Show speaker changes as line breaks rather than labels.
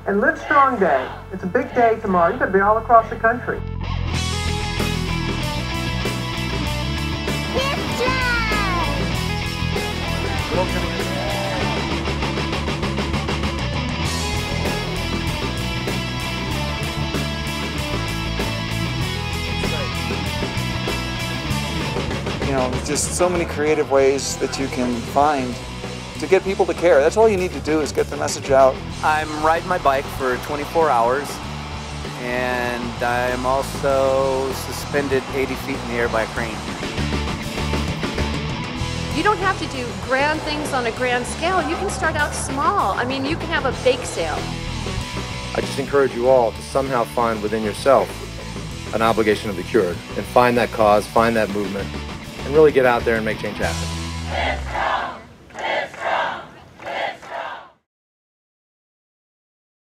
and Live Strong Day. It's a big day tomorrow. You're going to be all across the country.
You know, just so many creative ways that you can find to get people to care. That's all you need to do is get the message out.
I'm riding my bike for 24 hours, and I'm also suspended 80 feet in the air by a crane.
You don't have to do grand things on a grand scale. You can start out small. I mean, you can have a bake sale.
I just encourage you all to somehow find within yourself an obligation to the cured, and find that cause, find that movement, and really get out there and make change happen.